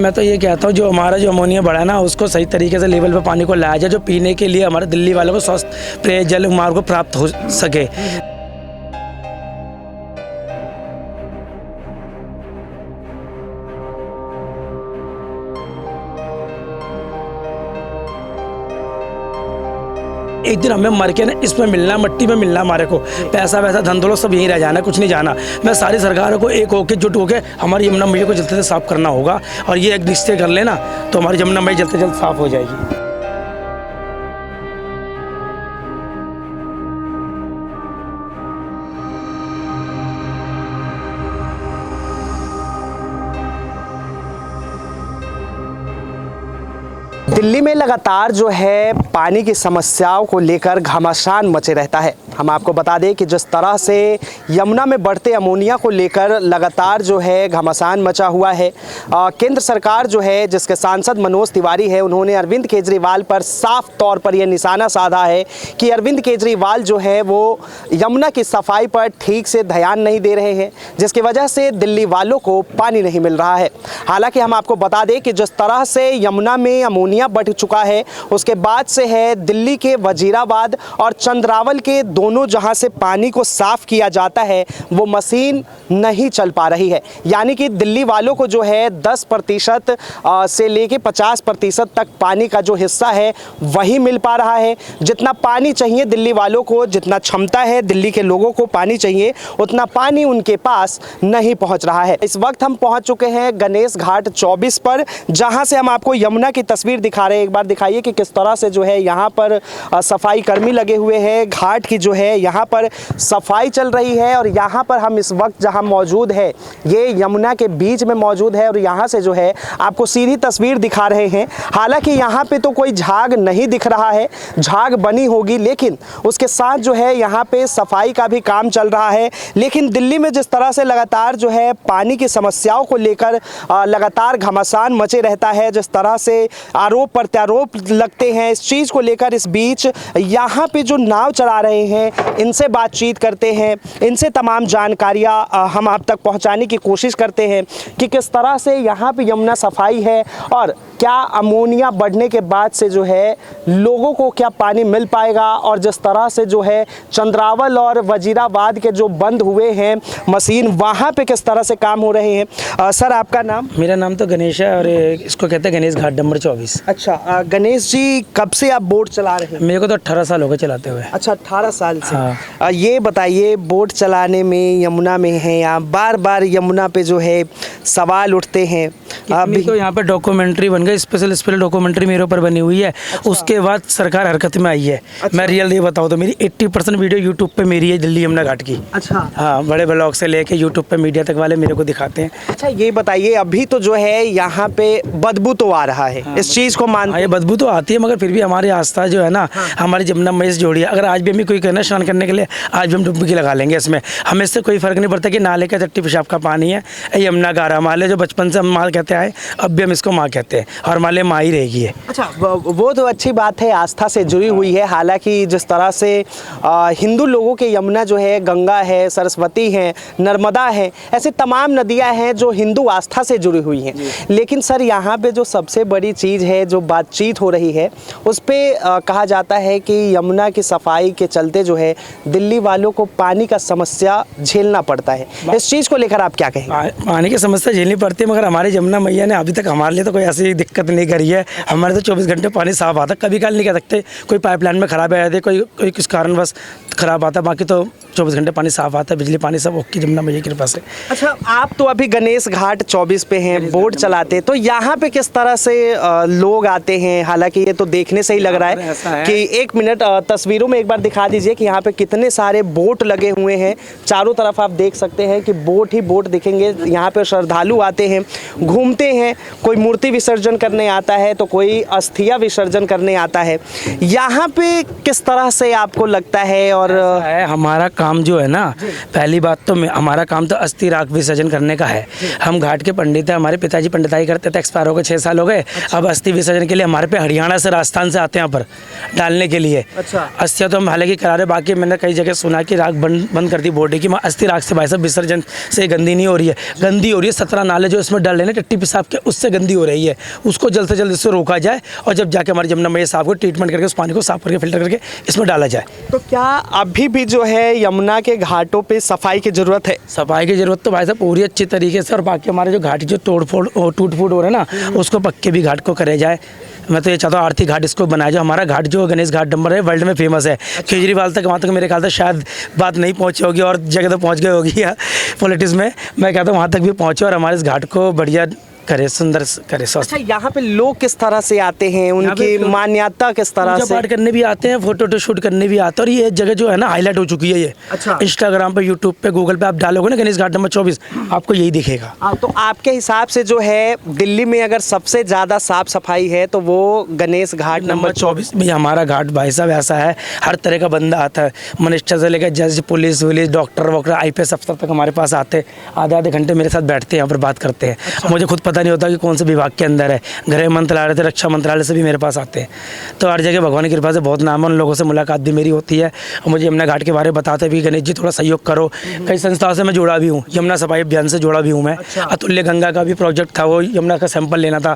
मैं तो ये कहता हूँ जो हमारा जो अमोनिया बढ़ा ना उसको सही तरीके से लेवल पे पानी को लाया जाए, जो पीने के लिए हमारे दिल्ली वालों को स्वस्थ पेयजल मार्ग को प्राप्त हो सके। एक दिन हमें मर के ना इसमें मिलना, मट्टी में मिलना, हमारे को पैसा वैसा धन दौलत सब यहीं रह जाना, कुछ नहीं जाना। मैं सारी सरकारों को एक होके जुट होके हमारी यमुना मैया को जल्द से जल्द साफ करना होगा, और ये एक निश्चय कर लेना तो हमारी यमुना मैया जल्द से जल्द साफ हो जाएगी। दिल्ली में लगातार जो है पानी की समस्याओं को लेकर घमासान मचे रहता है। हम आपको बता दें कि जिस तरह से यमुना में बढ़ते अमोनिया को लेकर लगातार जो है घमासान मचा हुआ है, केंद्र सरकार जो है जिसके सांसद मनोज तिवारी है, उन्होंने अरविंद केजरीवाल पर साफ तौर पर यह निशाना साधा है कि अरविंद केजरीवाल जो है वो यमुना की सफाई पर ठीक से ध्यान नहीं दे रहे हैं, जिसकी वजह से दिल्ली वालों को पानी नहीं मिल रहा है। हालांकि हम आपको बता दें कि जिस तरह से यमुना में अमोनिया बढ़ चुका है, उसके बाद से है दिल्ली के वजीराबाद और चंद्रावल के दोनों जहां से पानी को साफ किया जाता है वो मशीन नहीं चल पा रही है। यानी कि दिल्ली वालों को जो है 10% से लेके 50% तक पानी का जो हिस्सा है वही मिल पा रहा है। जितना पानी चाहिए दिल्ली वालों को, जितना क्षमता है दिल्ली के लोगों को पानी चाहिए, उतना पानी उनके पास नहीं पहुंच रहा है। इस वक्त हम पहुंच चुके हैं गणेश घाट 24 पर, जहां से हम आपको यमुना की तस्वीर दिखा रहे हैं। एक बार दिखाइए कि किस तरह से जो है यहाँ पर सफाई कर्मी लगे हुए हैं, घाट की जो है यहाँ पर सफाई चल रही है। और यहाँ पर हम इस वक्त जहाँ मौजूद है ये यमुना के बीच में मौजूद है, और यहाँ से जो है आपको सीधी तस्वीर दिखा रहे हैं। हालांकि यहाँ पे तो कोई झाग नहीं दिख रहा है, झाग बनी होगी, लेकिन उसके साथ जो है यहाँ पे सफाई का भी काम चल रहा है। लेकिन दिल्ली में जिस तरह से लगातार जो है पानी की समस्याओं को लेकर लगातार घमासान मचे रहता है, जिस तरह से आरोप प्रत्यारोप लगते हैं इस चीज़ को लेकर, इस बीच यहाँ पे जो नाव चला रहे हैं इनसे बातचीत करते हैं, इनसे तमाम जानकारियाँ हम आप तक पहुँचाने की कोशिश करते हैं कि किस तरह से यहाँ पे यमुना सफाई है और क्या अमोनिया बढ़ने के बाद से जो है लोगों को क्या पानी मिल पाएगा, और जिस तरह से जो है चंद्रावल और वजीराबाद के जो बंद हुए हैं मशीन, वहाँ पे किस तरह से काम हो रहे हैं। सर आपका नाम? मेरा नाम तो गणेश है और इसको कहते हैं गणेश घाट नंबर 24। अच्छा गणेश जी, कब से आप बोट चला रहे हैं? मेरे को तो 18 साल हो गए चलाते हुए। अच्छा 18 साल से। हाँ। ये बताइए, बोट चलाने में यमुना में है यहाँ बार बार यमुना पे जो है सवाल उठते हैं। अभी तो यहाँ पे डॉक्यूमेंट्री बन गई, स्पेशल डॉक्यूमेंट्री मेरे ऊपर बनी हुई है। अच्छा। उसके बाद सरकार हरकत में आई है। अच्छा। मैं रियल ये बताऊँ तो मेरी 80% वीडियो यूट्यूब पे मेरी है, दिल्ली यमुना घाट की। अच्छा। हाँ, बड़े ब्लॉग से लेके यूट्यूब पे मीडिया तक वाले मेरे को दिखाते हैं। अच्छा ये बताइए, अभी तो जो है यहाँ पे बदबू तो आ रहा है। हाँ, इस चीज़ को मानते हैं? ये बदबू तो आती है, मगर फिर भी हमारी आस्था जो है ना, हमारी यमुना मैया से जोड़ी है। अगर आज भी हमें कोई कहना स्नान करने के लिए, आज भी हम डुबकी लगा लेंगे इसमें, हमें इससे कोई फर्क नहीं पड़ता कि नाले का चट्टी पेशाब का पानी है। यमुना गारा माले जो बचपन से हम माँ कहते आए, अब भी हम इसको माँ कहते हैं और माले माँ ही रहेगी है। अच्छा वो तो अच्छी बात है, आस्था से जुड़ी हुई है। हालांकि जिस तरह से हिंदू लोगों के यमुना जो है गंगा है, सरस्वती है, नर्मदा है, ऐसे तमाम नदियां हैं जो हिंदू आस्था से जुड़ी हुई हैं। लेकिन सर यहाँ पे जो सबसे बड़ी चीज़ है, जो बातचीत हो रही है उस पर कहा जाता है कि यमुना की सफाई के चलते जो है दिल्ली वालों को पानी का समस्या झेलना पड़ता है। इस चीज़ को लेकर आप क्या कहेंगे? पानी की समस्या झेलनी पड़ती है, मगर हमारी यमुना मैया ने अभी तक हमारे लिए तो कोई ऐसी दिक्कत नहीं करी है। हमारे तो 24 घंटे पानी साफ आता, कभी काल नहीं कह सकते कोई पाइपलाइन में खराब आ जाते, कोई किस कारणवश खराब आता, बाकी तो 24 घंटे पानी साफ आता है, बिजली पानी सब ओके यमुना मैया की कृपा से। अच्छा आप तो अभी गणेश घाट 24 पे हैं, बोट चलाते, तो यहाँ पे किस तरह से लोग आते हैं? हालांकि ये तो देखने से ही लग रहा है कि एक मिनट तस्वीरों में एक बार दिखा दीजिए कि यहाँ पे कितने सारे बोट लगे हुए हैं। चारों तरफ आप देख सकते हैं कि बोट ही बोट दिखेंगे। यहाँ पे श्रद्धालु आते हैं, घूमते हैं, कोई मूर्ति विसर्जन करने आता है तो कोई अस्थिया विसर्जन करने आता है। यहाँ पे किस तरह से आपको लगता है? और हमारा काम जो है ना, पहली बात तो हमारा काम तो अस्थि राख विसर्जन करने का है। हम घाट के पंडित हैं, हमारे पिताजी पंडिताई करते थे, एक्सपायर हो गए 6 साल हो गए। अब अस्थि विसर्जन के लिए हमारे पे हरियाणा से राजस्थान से आते हैं यहाँ पर डालने के लिए। अस्थियाँ तो हम हालांकि करा रहे, बाकी मैंने कई जगह सुना कि राख बंद कर दी बॉडी की। अस्थि राख से भाई साहब विसर्जन से गंदी नहीं हो रही है, गंदी हो रही है 17 नाले जो इसमें डल रहे हैं टट्टी पेशाब के, उससे गंदी हो रही है। उसको जल्द से जल्द इससे रोका जाए और जब जाके हमारी जमुना मैया साहब को ट्रीटमेंट करके उस पानी को साफ करके फिल्टर करके इसमें डाला जाए। तो क्या अभी भी जो है यमुना के घाटों पे सफाई की जरूरत है? सफाई की जरूरत तो भाई साहब पूरी अच्छी तरीके से, और बाकी हमारे जो घाट जो टूट फूट हो रहे हैं ना, उसको पक्के भी घाट को करे जाए। मैं तो ये चाहता हूँ आरती घाट इसको बनाया जाए। हमारा घाट जो गणेश घाट नंबर है वर्ल्ड में फेमस है। केजरीवाल तक वहाँ तक मेरे ख्याल से शायद बात नहीं पहुँची होगी और जगह तो पहुँच गई होगी पॉलिटिक्स में। मैं कहता हूँ वहाँ तक भी पहुँचे और हमारे इस घाट को बढ़िया करे, सुंदर करे, स्वस्थ। अच्छा, यहाँ पे लोग किस तरह से आते हैं, उनकी मान्यता किस तरह से? पाठ करने भी आते हैं, फोटो शूट करने भी आते हैं। और ये जगह जो है ना हाईलाइट हो चुकी है ये। अच्छा। इंस्टाग्राम पे, यूट्यूब पे, गूगल पे आप डालोगे ना गणेश घाट नंबर 24, आपको यही दिखेगा। तो आपके हिसाब से जो है दिल्ली में अगर सबसे ज़्यादा साफ सफाई है तो वो गणेश घाट नंबर 24 में हमारा घाट भाई साहब ऐसा है, हर तरह का बंदा आता है, मिनिस्टर से लेकर जज, पुलिस वुलिस, डॉक्टर वॉक्टर, IPS अफसर तक हमारे पास आते, आधे घंटे मेरे साथ बैठते हैं, यहाँ पर बात करते हैं। मुझे खुद पता नहीं होता कि कौन से विभाग के अंदर है, गृह मंत्रालय से, रक्षा मंत्रालय से भी मेरे पास आते हैं। तो हर जगह भगवान की कृपा से बहुत नाम है, उन लोगों से मुलाकात भी मेरी होती है और मुझे यमुना घाट के बारे में बताते भी, गणेश जी थोड़ा सहयोग करो। कई संस्थाओं से मैं जुड़ा भी हूँ, यमुना सफाई अभियान से जुड़ा भी हूँ मैं। अतुल्य गंगा का भी प्रोजेक्ट था, वो यमुना का सैंपल लेना था,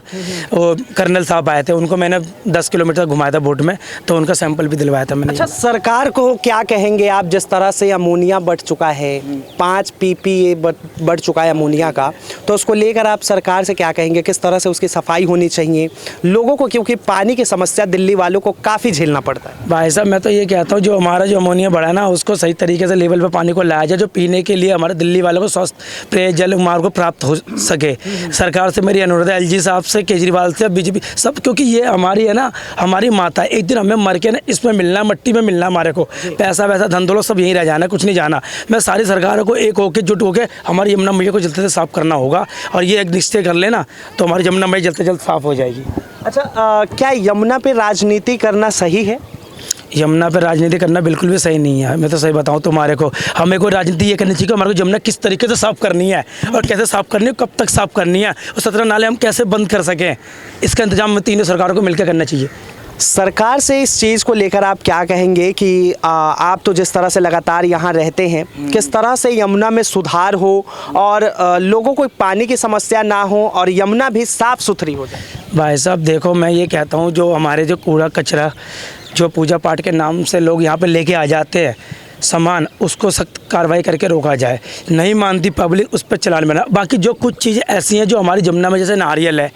वो कर्नल साहब आए थे, उनको मैंने 10 किलोमीटर घुमाया था बोट में, तो उनका सैंपल भी दिलवाया था मैंने। अच्छा, सरकार को क्या कहेंगे आप, जिस तरह से अमोनिया बढ़ चुका है, 5 PPA बढ़ चुका है अमोनिया का, तो उसको लेकर आप सरकार से क्या कहेंगे, किस तरह से उसकी सफाई होनी चाहिए लोगों को, क्योंकि पानी की समस्या दिल्ली वालों को काफ़ी झेलना पड़ता है? भाई साहब मैं तो ये कहता हूँ जो हमारा जो अमोनिया बढ़ा ना, उसको सही तरीके से लेवल पे पानी को लाया जाए, जो पीने के लिए हमारे दिल्ली वालों को स्वस्थ पेयजल मार्ग को प्राप्त हो सके। सरकार से मेरी अनुरोध है, LG साहब से, केजरीवाल से, BJP सब, क्योंकि ये हमारी है ना, हमारी माता, एक दिन हमें मर के ना इसमें मिलना, मट्टी में मिलना, हमारे को पैसा वैसा धन दौलत सब यहीं रह जाना, कुछ नहीं जाना। मैं सारी सरकारों को एक होकर जुट होकर हमारी यमुना मैया को जल्द से साफ करना होगा, और ये एक निश्चय कर लेना तो हमारी यमुना मैया जल्द से जल्द साफ हो जाएगी। अच्छा, क्या यमुना पे राजनीति करना सही है? यमुना पर राजनीति करना बिल्कुल भी सही नहीं है। मैं तो सही बताऊं तुम्हारे को, हमें कोई राजनीति ये करनी चाहिए कि हमारे को यमुना किस तरीके से साफ़ करनी है और कैसे साफ़ करनी है, कब तक साफ़ करनी है, और 17 नाले हम कैसे बंद कर सकें, इसका इंतजाम तीनों सरकारों को मिलकर करना चाहिए। सरकार से इस चीज़ को लेकर आप क्या कहेंगे कि आप तो जिस तरह से लगातार यहाँ रहते हैं, किस तरह से यमुना में सुधार हो और लोगों को पानी की समस्या ना हो और यमुना भी साफ़ सुथरी हो जाए? भाई साहब देखो, मैं ये कहता हूँ जो हमारे जो कूड़ा कचरा जो पूजा पाठ के नाम से लोग यहाँ पे लेके आ जाते हैं सामान, उसको सख्त कार्रवाई करके रोका जाए। नहीं मानती पब्लिक, उस पर चलान बना। बाकी जो कुछ चीज़ें ऐसी हैं जो हमारी यमुना में, जैसे नारियल है,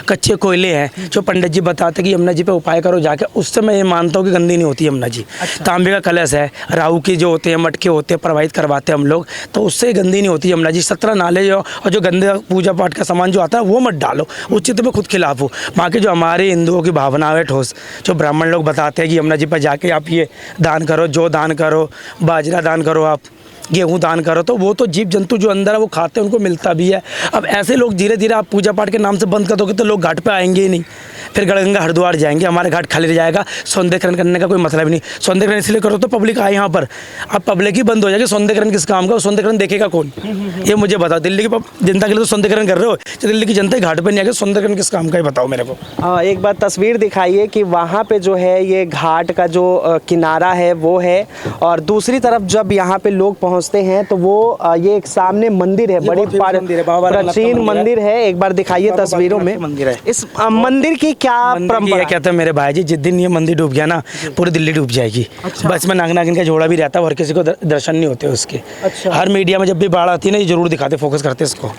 कच्चे कोयले हैं, जो पंडित जी बताते कि यमुना जी पे उपाय करो जाके, उससे मैं ये मानता हूँ कि गंदी नहीं होती यमुना जी। तांबे का कलश है, राहु की जो होते हैं, मटके होते हैं, प्रवाहित करवाते हैं हम लोग, तो उससे गंदी नहीं होती यमुना जी। 17 नाले जो और जो गंदे पूजा पाठ का सामान जो आता है वो मत डालो, उस चीज़ मैं खुद खिलाफ हूँ। बाकी जो हमारे हिंदुओं की भावना है ठोस, जो ब्राह्मण लोग बताते हैं कि यमुना जी पर जाके आप ये दान करो, जो दान करो, बाजरा दान करो, आप गेहूँ दान करो, तो वो तो जीव जंतु जो अंदर है वो खाते हैं, उनको मिलता भी है। अब ऐसे लोग धीरे धीरे आप पूजा पाठ के नाम से बंद कर दोगे तो लोग घाट पे आएंगे ही नहीं, फिर गढ़गंगा हरिद्वार जाएंगे, हमारे घाट खाली रह जाएगा। सौंदर्यकरण करने का कोई मतलब नहीं, सौंदर्यकरण इसलिए करो तो पब्लिक आए यहाँ पर, अब पब्लिक ही बंद हो जाएगी। सौंदर्यकरण किस काम का, सौंदर्यकरण देखेगा कौन, ये मुझे बताओ। दिल्ली की जनता के लिए तो सौंदर्यकरण कर रहे हो, तो दिल्ली की जनता घाट पर नहीं आएगी, सौंदर्यकरण किस काम का है बताओ मेरे को। एक बार तस्वीर दिखाइए कि वहाँ पे जो है ये घाट का जो किनारा है वो है, और दूसरी तरफ जब यहाँ पे लोग पहुँचते हैं तो वो ये एक सामने मंदिर है, बड़ी प्राचीन मंदिर है। एक बार दिखाइए तस्वीरों में मंदिर है। इस मंदिर की क्या परंपरा? ये कहते हैं मेरे भाई जी, जिस दिन ये मंदिर डूब गया ना, पूरी दिल्ली डूब जाएगी। बस में नाग नागिन का जोड़ा भी रहता है और किसी को दर्शन नहीं होते उसके। हर मीडिया में जब भी बाढ़ आती है ना, ये जरूर दिखाते, फोकस करते इसको।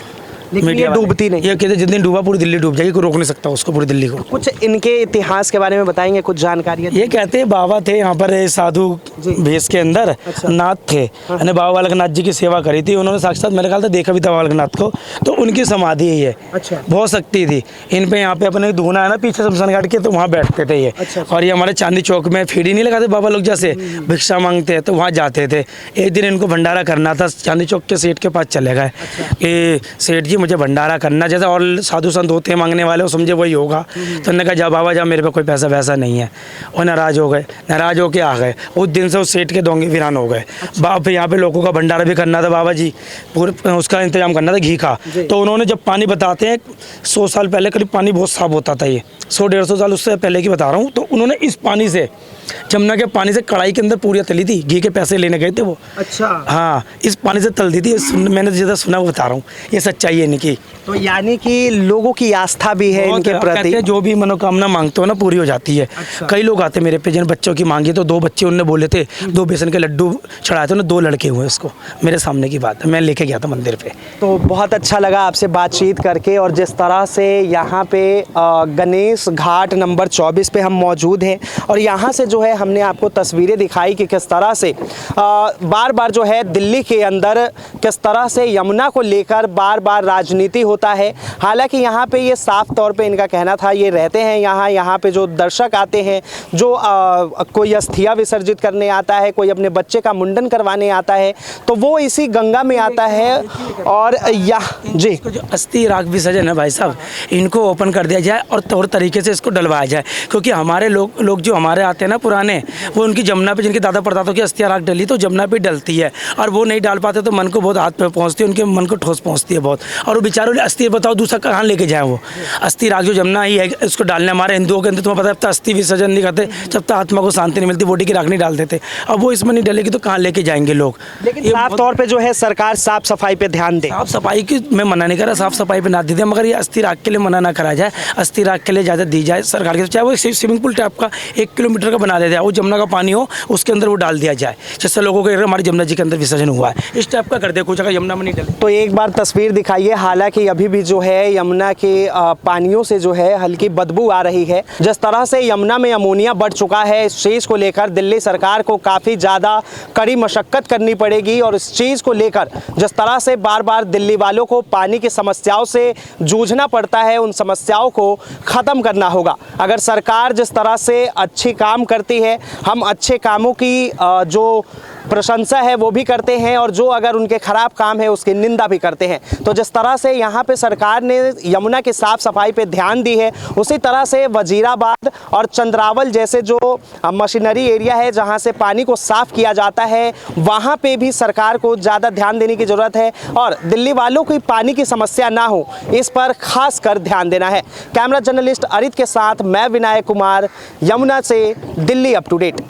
मीडिया डूबती नहीं, ये कहते जिस दिन डूबा पूरी दिल्ली डूब जाएगी, कोई रोक नहीं सकता उसको, पूरी दिल्ली को। कुछ इनके इतिहास के बारे में बताएंगे, कुछ जानकारी? ये कहते हैं बाबा थे यहाँ पर साधु भेष के अंदर, नाथ थे, मैंने बाबा बालकनाथ जी की सेवा करी थी, उन्होंने साक्षात मेरे ख्याल से देखा भी था बालकनाथ को, तो उनकी समाधि है ये। बहुत शक्ति थी इन पे। यहाँ पे अपने धूना है ना पीछे शमशान घाट के, तो वहाँ बैठते थे ये। और ये हमारे चांदी चौक में फीडी नहीं लगाते बाबा लोग, जैसे भिक्षा मांगते हैं तो वहाँ जाते थे। एक दिन इनको भंडारा करना था, चांदी चौक के सेठ के पास चले गए कि सेठ जी मुझे भंडारा करना, जैसे और साधु संत होते हैं मांगने वाले, वो समझे वही होगा। तो उन्होंने कहा जा बाबा जा, मेरे पे कोई पैसा वैसा नहीं है। और नाराज़ हो गए, नाराज़ होके आ गए। उस दिन से उस सेठ के दोंगे वीरान हो गए। बाप यहाँ पे लोगों का भंडारा भी करना था बाबा जी, पूरे उसका इंतजाम करना था घी का। तो उन्होंने जब पानी बताते हैं 100 साल पहले करीब पानी बहुत साफ होता था, ये 100-150 साल उससे पहले की बता रहा हूँ। तो उन्होंने इस पानी से, जमुना के पानी से कढ़ाई के अंदर पूरियाँ तली थी, घी के पैसे लेने गए थे वो। अच्छा। हाँ, इस पानी से तल दी थी। मैंने जैसा सुना वो बता रहा हूँ, ये सच्चाई है इनकी। तो यानी कि लोगों की आस्था भी है इनके कहते प्रति। हैं जो भी मनोकामना मांगते हो ना पूरी हो जाती है। अच्छा। कई लोग आते मेरे पे, जिन बच्चों की मांगी तो 2 बच्चे उनने बोले थे, 2 बेसन के लड्डू चढ़ाए थे ना, 2 लड़के हुए उसको, मेरे सामने की बात है, मैं लेके गया था मंदिर पे। तो बहुत अच्छा लगा आपसे बातचीत करके। और जिस तरह से यहाँ पे गणेश घाट नंबर 24 पे हम मौजूद हैं, और यहाँ से जो है हमने आपको तस्वीरें दिखाई कि किस तरह से बार बार जो है दिल्ली के अंदर किस तरह से यमुना को लेकर बार बार राजनीति होता है। हालांकि यहाँ पे ये साफ तौर पे इनका कहना था, ये रहते हैं यहाँ पे जो दर्शक आते हैं, जो कोई अस्थियाँ विसर्जित करने आता है, कोई अपने बच्चे का मुंडन करवाने आता है, तो वो इसी गंगा में आता है। और जी, जो अस्थि राख विसर्जन है भाई साहब, इनको ओपन कर दिया जाए और तौर तरीके से इसको डलवाया जाए। क्योंकि हमारे लोग जो हमारे आते हैं ना पुराने, वो उनकी जमुना पे, जिनके दादा परदादों की अस्थियाँ राख डली तो जमुना पे डलती है, और वो नहीं डाल पाते तो मन को बहुत हाथ पे पहुँचती है, उनके मन को ठोस पहुँचती है बहुत। और वो बेचारों अस्थि बताओ दूसरा कहाँ लेके जाए, वो अस्थि राख जो जमुना ही है उसको डालने। हमारे हिंदुओं के अंदर तुम्हें पता है, अब तक अस्थि विसर्जन नहीं करते जब तक आत्मा को शांति नहीं मिलती, बॉडी की राख नहीं डाल देते। अब वो इसमें नहीं डलेगी तो कहाँ लेके जाएंगे लोग। लेकिन साफ तौर पे जो है सरकार साफ सफाई पे ध्यान दे। साफ सफाई की मैं मना नहीं कर रहा, साफ सफाई पे ना दी दे, मगर ये अस्थि राख के लिए मना ना करा जाए। अस्थि राख के लिए इजाज़त दी जाए सरकार की, चाहे वो स्विमिंग पूल टाइप का 1 किलोमीटर का बना दिया जाए, वो जमुना का पानी हो उसके अंदर वो डाल दिया जाए, जिससे लोगों को हमारी जमुना जी के अंदर विसर्जन हुआ है इस टाइप का कर दे, कुछ अगर यमुना में नहीं डले। तो एक बार तस्वीर दिखाइए। हालांकि अभी भी जो है यमुना के पानियों से जो है हल्की बदबू आ रही है। जिस तरह से यमुना में अमोनिया बढ़ चुका है, इस चीज़ को लेकर दिल्ली सरकार को काफ़ी ज़्यादा कड़ी मशक्कत करनी पड़ेगी। और इस चीज़ को लेकर जिस तरह से बार बार दिल्ली वालों को पानी की समस्याओं से जूझना पड़ता है, उन समस्याओं को ख़त्म करना होगा। अगर सरकार जिस तरह से अच्छी काम करती है, हम अच्छे कामों की जो प्रशंसा है वो भी करते हैं, और जो अगर उनके ख़राब काम है उसकी निंदा भी करते हैं। तो जिस तरह से यहाँ पे सरकार ने यमुना की साफ़ सफाई पे ध्यान दी है, उसी तरह से वजीराबाद और चंद्रावल जैसे जो मशीनरी एरिया है जहाँ से पानी को साफ़ किया जाता है, वहाँ पे भी सरकार को ज़्यादा ध्यान देने की ज़रूरत है। और दिल्ली वालों की पानी की समस्या ना हो, इस पर खास कर ध्यान देना है। कैमरा जर्नलिस्ट अरित के साथ मैं विनायक कुमार, यमुना से दिल्ली अप टू डेट।